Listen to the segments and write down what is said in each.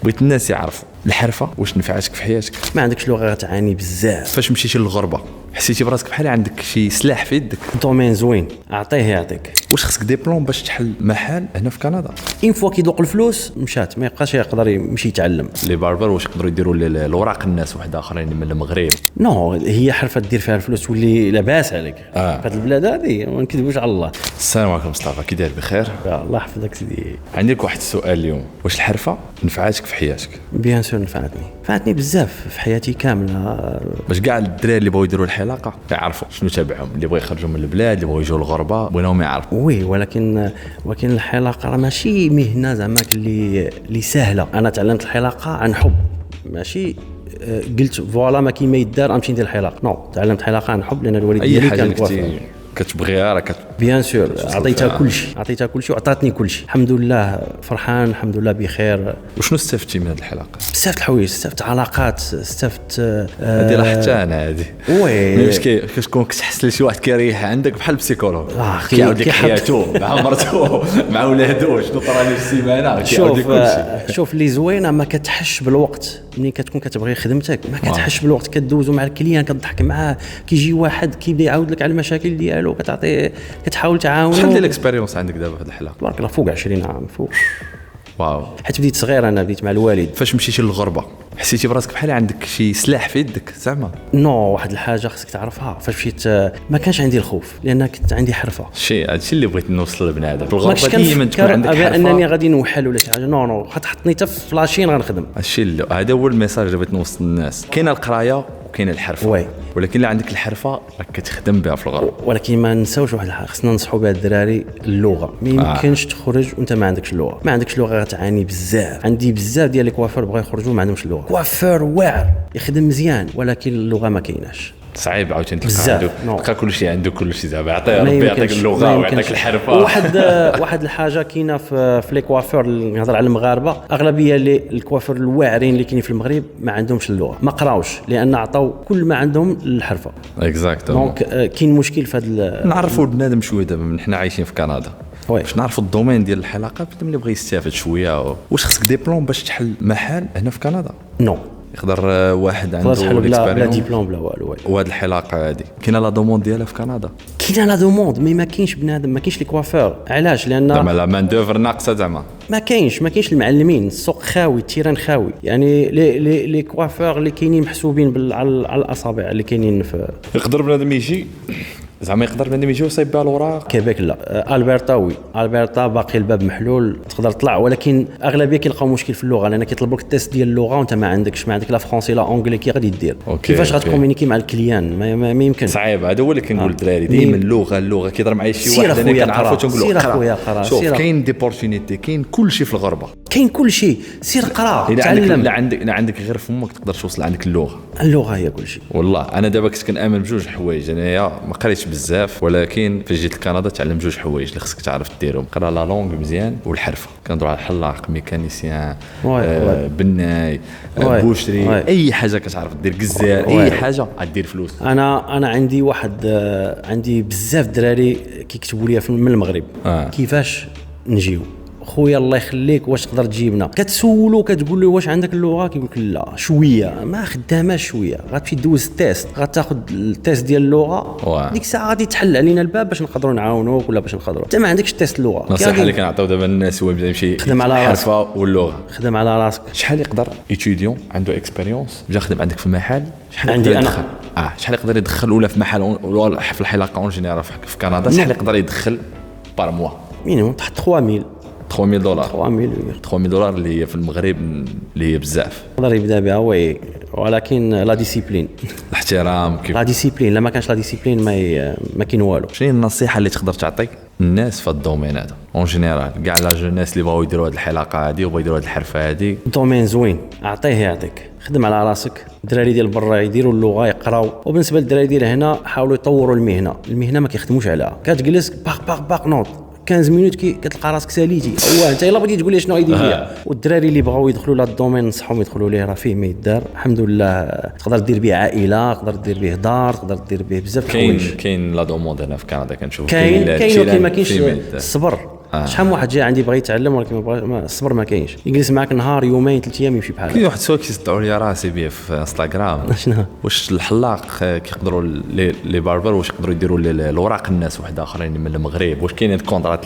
بغيت الناس يعرفوا الحرفه واش نفعتك في حياتك. ما عندكش لغه تعاني بزاف. فاش مشيتي للغربه حسيتي براسك بحال عندك شي سلاح في يدك؟ دومين زوين اعطيه يعطيك. واش خصك ديبلوم باش تحل محل هنا في كندا؟ اين فوا كيذوق الفلوس مشات، ما يبقاش يقدر يمشي يتعلم. لي باربر واش يقدروا يديروا الاوراق الناس واحد اخرين من المغرب؟ نو هي حرفه دير فيها الفلوس تولي لاباس عليك. في هذه البلاد هذه ما نكذبوش على الله. السلام عليكم مصطفى، كي داير؟ بخير الله يحفظك سيدي. عندي لك واحد السؤال اليوم، واش الحرفه نفعاتك في حياتك؟ بيان سور نفعتني بزاف في حياتي كامله. باش كاع الدراري اللي بغاو يديروا الحلاقه يعرفوا شنو تابعهم، اللي بغاو يخرجوا من البلاد، اللي بغاو يجوا للغربه، بغيناهم يعرفوا. وي ولكن الحلاقه راه ماشي مهنه زعما اللي سهله. انا تعلمت الحلاقه عن حب، ماشي قلت فوالا ما كاين ما يدار نمشي ندير الحلاقه. نو تعلمت الحلاقه عن حب لان الوالد ديالي كان كوافير. كتبغيها راه بيان سور عطيتها كل شيء وعطاتني كل شيء. الحمد لله فرحان، الحمد لله بخير. وشنو استفدتي من هذه الحلقه؟ بزاف الحوايج، استفدت علاقات، استفدت هذه راه حتى انا هذه. وي باش كتكون كتحس لشي واحد كيريح عندك بحال بسيكولوج كيعاود لك حياته مع مرته مع ولادو شنو طرا لي في السيمانه. شوف اللي زوينه ما كتحش بالوقت. ملي كتكون كتبغي خدمتك ما كتحش بالوقت، كدوزو مع الكليان كتضحك معاه، كيجي واحد كيبدا يعاود لك على المشاكل ديالو كتعطيه كتحاول تعاونو. شحال ديال الاكسبيريونس عندك دابا في هذه الحلقه؟ تبارك الله فوق 20 عام فوق. واو. حيت بديت صغير، انا بديت مع الوالد. فاش مشيتي للغربه حسيتي براسك بحال عندك شي سلاح في يدك زعما؟ نو واحد الحاجه خصك تعرفها، فاش مشيت ما كانش عندي الخوف لان كنت عندي حرفه. هادشي اللي بغيت نوصل لبنادم في الغربه ديما تكون عندك حرفه. انني غادي نوحل ولا شي حاجه. نو غتحطني حتى في فلاشين غنخدم. هذا هو الميساج اللي بغيت نوصل للناس. كاينه القرايه وكاين الحرفه وي. ولكن اللي عندك الحرفه راك كتخدم بها في الغرب. ولكن ما نساوش واحد الحاجه، خصنا ننصحوا بها الدراري، اللغه. ما يمكنش تخرج وانت ما عندكش اللغه. ما عندكش لغه غتعاني بزاف. عندي بزاف ديال لي كوافير بغا يخرجوا ما عندهمش اللغه. كوافير واعر يخدم مزيان ولكن اللغه ما كايناش. صعيب عاوتاني تلقى كل شيء عنده كل شيء زعما. يعطيه ربي يعطيك اللغه ويعطيك الحرفه. واحد الحاجه كاينه في لي كوافير، نهضر على المغاربه، اغلبيه الكوافير الواعرين اللي كاينين في المغرب ما عندهمش اللغه، ما قراوش لان عطاو كل ما عندهم للحرفه. اكزاكتومون. دونك كاين مشكل في هذا. نعرفوا بنادم شويه دابا حنا عايشين في كندا باش نعرفوا الدومين ديال الحلاقه. اللي بغى يستافد شويه، واش خصك ديبلوم باش تحل محل هنا في كندا؟ نو يقدر واحد عنده بلا ديبلوم بلا والو. وهاد الحلاقه هذه كاينه لا دوموند ديالها في كندا؟ كاينه لا دوموند ما كاينش بنادم، ما كاينش لي كوافير. علاش؟ لان زعما لا مان دوفر ناقصه زعما. ما كاينش المعلمين، السوق خاوي، التيران خاوي. يعني لي كوافير اللي كاينين محسوبين على الاصابع اللي كاينين في. يقدر بنادم يجي زعما يقدر بنادم يجي ويصايب بها الوراق؟ كيبيك لا. البرتا باقي الباب محلول، تقدر تطلع. ولكن اغلبيه كيلقاو مشكل في اللغه لان كيطلبوا لك التيست ديال اللغه وانت ما عندك لا فرونسي لا اونغلي. كي غادي دير؟ كيفاش غتكومونيكي مع الكليان؟ ما يمكن. صعيب. هذا هو اللي كنقول للدراري ديما اللغه كيضر معايا شي واحد انا كنعرفو تنقول له قرا. شوف كاين ديبورتونيتي، كاين كل شيء في الغربه، كاين كل شيء. سير قرا تعلم. لا عندك غير فمك تقدر توصل عندك اللغه هي كل شيء. والله انا دابا كنت كنامن بجوج حوايج. انايا ما قريتش بزاف ولكن فاش جيت لكندا تعلم جوج حوايج اللي خصك تعرف ديرهم. قرا لا لونغ مزيان والحرفه. كنهضروا على حلاق، ميكانيسيان، بناي، بوشري، اي حاجه كتعرف دير جزار، اي حاجه غدير فلوس. انا عندي واحد عندي بزاف دراري كيكتبوا لي من المغرب كيفاش نجيو. خويا الله يخليك واش تقدر تجيبنا؟ كتسولو كتقول له واش عندك اللغه؟ كيقول لك لا شويه ما خداماش شويه. غتمشي دوز التيست، غتاخذ التيست ديال اللغه، ديك الساعه غادي تحل علينا الباب باش نقدروا نعاونوك ولا باش نقدروا. انت ما عندكش تيست اللغه. النصيحه اللي كنعطيو دابا الناس هو يمشي خدم على الحرفه واللغه. خدم على راسك. شحال يقدر ايتيديون عنده اكسبيريونس جا خدم عندك في المحل؟ شحال عندي يقدر انا يدخل؟ شحال يقدر يدخل ولا في محل ولا في الحلاقه اون جينيرال في كندا؟ شحال يقدر يدخل بار موا؟ مينيموم تحت 3000 $3000 اللي هي في المغرب اللي هي بزاف. يقدر يبدا بها وي. ولكن لا ديسيبلين، الاحترام. كيف لا ديسيبلين؟ لا ما كانش لا ديسيبلين ما كاين والو. شنو هي النصيحه اللي تقدر تعطي الناس في الدومين هذا اون جينيرال؟ كاع لا جونيس اللي بغاو يديروا هذه الحلاقه هذه وبغاو يديروا هذه الحرفه هذه. دومين زوين اعطيه يعطيك. خدم على راسك. الدراري ديال برا يديروا اللغه يقراو، وبالنسبه للدراري ديال هنا حاولوا يطوروا المهنه ما كيخدموش عليها. كتجلس باق نوض 15 مينوت كتلقى راسك ساليتي. هو انت الا بغيتي تقول لي شنو غيدير فيها. والدراري اللي بغاو يدخلوا لهذا الدومين نصحهم يدخلوا ليه، راه فيه ما يدار الحمد لله. تقدر دير به عائله، تقدر دير به دار، تقدر دير به بزاف الحوايج. كاين لا دوموند هنا في كندا كنشوف. كاين ولكن ما كاينش الصبر. شحال من واحد جاي عندي بغى يتعلم ولكن الصبر ما كاينش، يجلس معاك نهار يومين 3 ايام يمشي بحال. كاين واحد السؤال كيصدعوا لي راسي به في انستغرام. شنو؟ واش الحلاق كيقدروا لي باربر واش يقدروا يديروا الاوراق الناس واحد اخرين من المغرب؟ واش كاينين كونطرات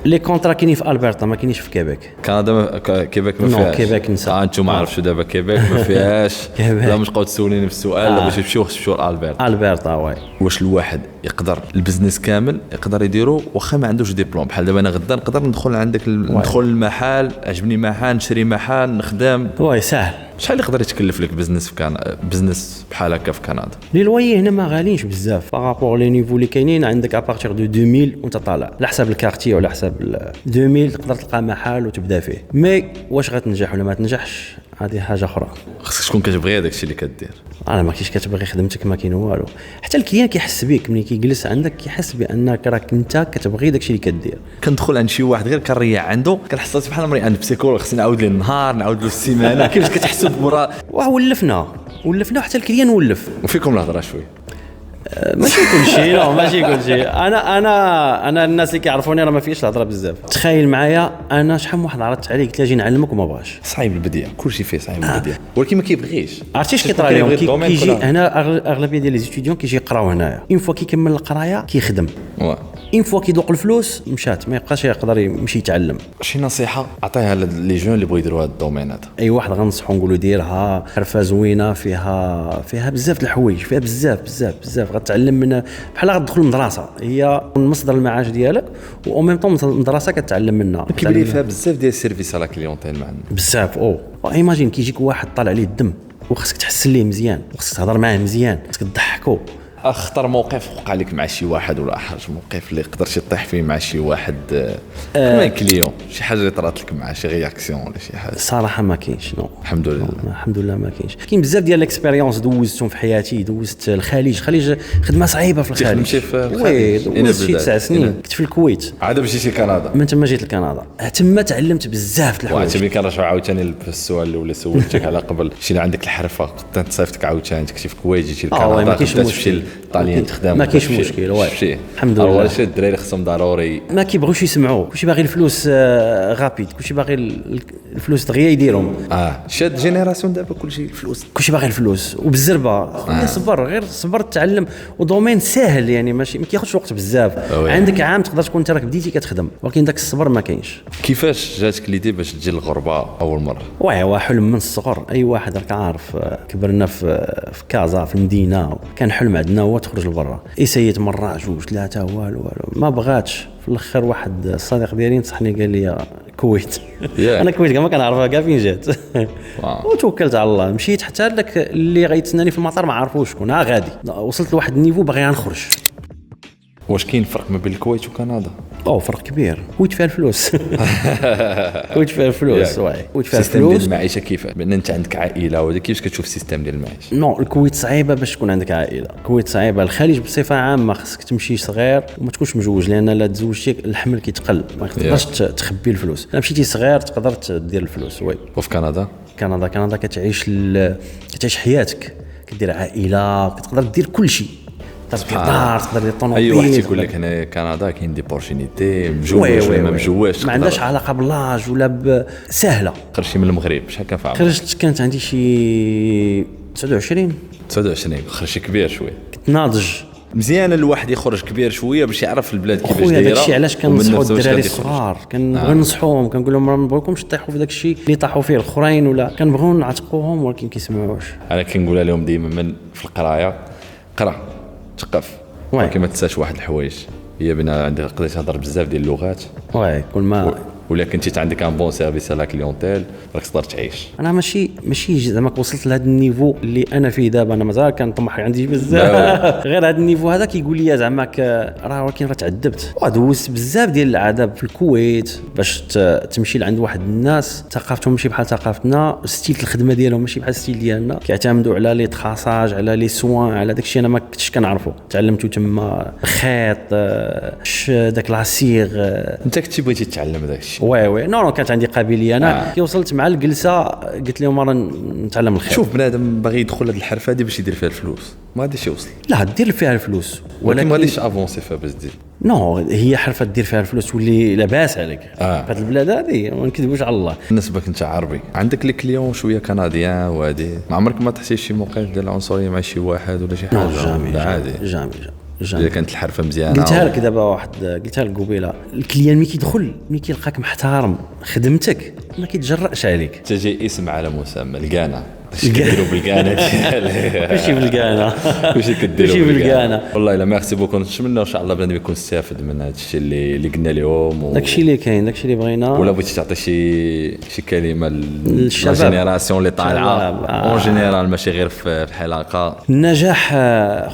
لي كونطرا كاينين في البرتا ما كاينينش في كيبيك. كندا كيبيك ما فيهاش. كيبيك نسى. انتم ما عرفتوا دابا كيبيك ما فيهاش. لا مش قاعد تسوليني في السؤال لا باش يمشيو لالبرتا. البرتا واي. واش الواحد يقدر البزنس كامل يقدر يديرو واخا ما عندوش ديبلوم؟ بحال دابا انا غدا نقدر ندخل عندك ندخل المحل، عجبني محل نشري محل نخدم. واي ساهل. شحال يقدر يتكلف لك بزنس في بزنس بحال هكا في كندا؟ لي لوي هنا ما غاليينش بزاف بارابور لي نيفو اللي كاينين. عندك ابارتيغ دو 2000 وانت طالع على حساب الكارتي وعلى حساب 2000 تقدر تلقى محل وتبدا فيه. مي واش غتنجح ولا ما تنجحش هذه حاجه اخرى. خصك تكون كتبغي هذاك الشيء اللي كدير. انا ما كاينش كتبغي خدمتك ما كاين والو. حتى الكليان كيحس بك ملي كيجلس عندك كيحس بانك راك انت كتبغي داك الشيء اللي كدير. كندخل عند شي واحد غير كنريح عنده كنحس بحال مري عند بسيكولوج خصني نعاود ليه النهار نعاود له السيمانه. كيفاش كتحسوا بمرا؟ ولفنا حتى الكليان ولف. وفيكم الهضره شوي ماشي كل شيء لا ماشي كل شيء. انا الناس اللي كيعرفوني راه ما فيش الهضره بزاف. تخيل معايا انا شحال من واحد عرضت عليه قلت له اجي نعلمك وما بغاش. صعيب البديع كل شيء فيه صعيب البديع ولكن ما كيبغيش. عرفتي اش كيطرا لهم كيجي هنا اغلبيه ديال لي ستوديون كيجي يقراو هنايا اون فوا كيكمل القرايه كيخدم اون فوا كيذوق الفلوس مشات ما يبقاش يقدر يمشي يتعلم. شي نصيحه عطيها لي جون اللي بغيو يديروا هذا الدومين هذا؟ اي واحد غنصحو نقولوا ديرها حرفه زوينه فيها بزاف د الحوايج فيها بزاف غتعلم من بحال غتدخل المدرسه هي مصدر المعاش ديالك و ميم طون المدرسه كتعلم منها. كيبان فيها بزاف ديال السيرفيس على كليونتيل معنا بزاف ايماجين كيجيك واحد طالع عليه الدم وخصك تحسن ليه مزيان وخصك تهضر معاه مزيان خصك تضحكو. اخطر موقف وقع لك مع شي واحد ولا احرج موقف اللي يقدر يطيح فيه مع شي واحد كما كليون شي حاجه اللي طرات لك مع شي رياكسيون ولا شي حاجه؟ صراحه ما كاينش نو الحمد لله الحمد لله ما كاينش. كاين بزاف ديال الاكسبيريونس دوزتهم في حياتي. دوزت الخليج خدمه صعيبه في الخليج. تمشي في الخليج دوزت شي 9 سنين كنت في الكويت عاد باش جيتي كندا. من تما جيت لكندا تما تعلمت بزاف د الحوايج. تما كنرجعوا عاوتاني السؤال اللي سولتك على قبل شي اللي عندك الحرفه انت صيفطك عاوتاني كنتي في الكويت جيتي لكندا تمشي للطاليان تخدم ما كاينش مشكل الحمد لله. اول شيء الدراري خصهم ضروري ما كيبغوش يسمعوا كلشي باغي الفلوس غابيد كلشي باغي الفلوس دغيا يديرهم. شاد جينيراسيون دابا كلشي الفلوس كلشي باغي الفلوس وبالزربه. صبر غير صبر تعلم ودومين ساهل يعني ماشي ما كياخذش وقت بزاف. عندك عام تقدر تكون انت راك بديتي كتخدم ولكن داك الصبر ما كاينش. كيفاش جاتك ليدي باش تجي للغربه اول مره؟ واه حلم من الصغر. اي واحد راك عارف كبرنا في كازا في المدينه كان حلم عندنا هو تخرج لبرا. سيت مره 2 3 والو ما بغاتش. في الاخر واحد الصديق ديالي نصحني قال لي الكويت. انا الكويت ما كنعرفها كاع فين جات. وتوكلت على الله مشيت حتى لك اللي غيتسناني في المطار ما عرفوش شكون غادي. وصلت لواحد النيفو باغي نخرج. واش كاين فرق ما بين الكويت وكندا؟ فرق كبير. كويت فيها الفلوس كويت فيها الفلوس واي كويت فيها الفلوس. ديال المعيشه كيف بان انت عندك عائله ولا كيفاش كتشوف السيستم ديال المعيشه؟ نو الكويت صعيبه باش تكون عندك عائله. الكويت صعيبه. الخليج بصفه عامه خصك تمشي صغير وما تكونش مجوج لان لا تزوجتي الحمل كيتقل ما تقدرش تخبي الفلوس. الا مشيتي صغير تقدر دير الفلوس. وفي كندا كتعيش حياتك كدير عائله كتقدر دير كل شيء. تقدر دير طونوبيل. اي واحد يقول لك هنا كندا كاين دي بورشينيتي مجوج ولا ما مجوجش ما عندهاش علاقه باللاج ولا سهله. خرجتي من المغرب شحال كان فاهم؟ خرجت كانت عندي شي 29 خرجتي كبير شويه. كنت ناضج مزيان الواحد يخرج كبير شويه باش يعرف البلاد كيفاش دايره. خويا داكشي علاش كنصحوا الدراري الصغار كنبغي ننصحوهم كنقول لهم ما نبغيكمش تطيحوا في داكشي اللي طاحوا فيه الاخرين ولا كنبغيو نعتقوهم ولكن كيسمعوش. انا كنقول لهم ديما من في القرايه قرا تقف ولكن ما تنساش واحد الحوايج هي بان عندك قدرت تهضر بزاف ديال اللغات كل ما ولا كنتي عندك ان بون سيرفيس على كليونتيل راك تقدر تعيش. انا ماشي زعما وصلت لهذا النيفو اللي انا فيه دابا. انا مازال كنطمح عندي بزاف غير هذا النيفو هذا كيقول لي زعما ولكن تعذبت ودوزت بزاف ديال العذاب في الكويت باش تمشي لعند واحد الناس ثقافتهم ماشي بحال ثقافتنا ستيل الخدمه ديالهم ماشي بحال ستيل ديالنا كيعتمدوا على لي تخاصاج على لي سوان على داكشي انا ما كنتش كنعرفو. تعلمته تما الخيط داك لاسيغ. انت كنتي بغيتي تتعلم داكشي؟ نو كانت عندي قابليه. انا كي وصلت مع الجلسه قلت لهم راه نتعلم الخير. شوف بنادم باغي يدخل هذه الحرفه هذه باش يدير فيها الفلوس ما غاديش يوصل. لا دير فيها الفلوس ولكن ما غاديش افونسي فيها باش دير. نو هي حرفه دير فيها الفلوس واللي لاباس عليك في هذه البلاد هذه ما نكذبوش على الله. بالنسبه انت عربي عندك لي كليون شويه كنديان وهادي ما عمرك ما تحسي شي موقف ديال العنصريه مع شي واحد ولا شي حاجه؟ عادي جامي اذا كانت الحرفه مزيانه. قلتها لك دابا قلتها لك قبيله، الكليان ملي كيدخل ملي كيلقاك محترم خدمتك ما كيتجرأش عليك. تجي اسم على مسمى الكانا اش كديروا بالكانا ديال ماشي بالكانا واش كديروا بالكانا. والله الا ميرسي بوكو، نتمنى ان شاء الله بنادم يكون استافد من هذا الشيء اللي قلنا لهم داكشي اللي كاين داكشي اللي بغينا. ولا بغيتي تعطي شي كلمه للجينيراسيون اللي طالعه اون جينيرال ماشي غير في الحلقه. النجاح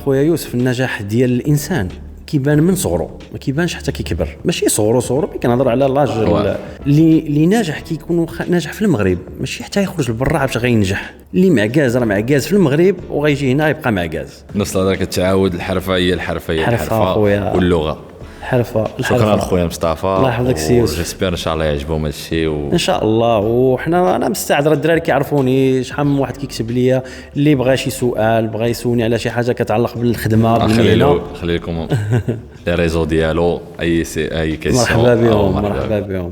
خويا يوسف، النجاح ديال الانسان كيبان من صغره، ما كيبانش حتى كيكبر. ماشي صغرو ملي كنهضر على لاج اللي ناجح كيكون ناجح في المغرب، ماشي حتى يخرج لبرا باش غينجح. اللي معكاز راه معكاز في المغرب وغيجي هنا يبقى معكاز. نفس الهضره كتعاود الحرفه هي الحرفه واللغه. الحرفه. شكرا خويا مصطفى، الله يحفظك سي يوسف. جيسبر ان شاء الله يعجبهم هذا الشيء ان شاء الله. وحنا انا مستعد، الدراري كيعرفوني، شحال من واحد كيكتب ليا اللي بغى شي سؤال، بغى يسولني على شي حاجه كتعلق بالخدمه بالمهنه. خلي لكم لي ريزو ديالو اي كيسيون. مرحبا بهم.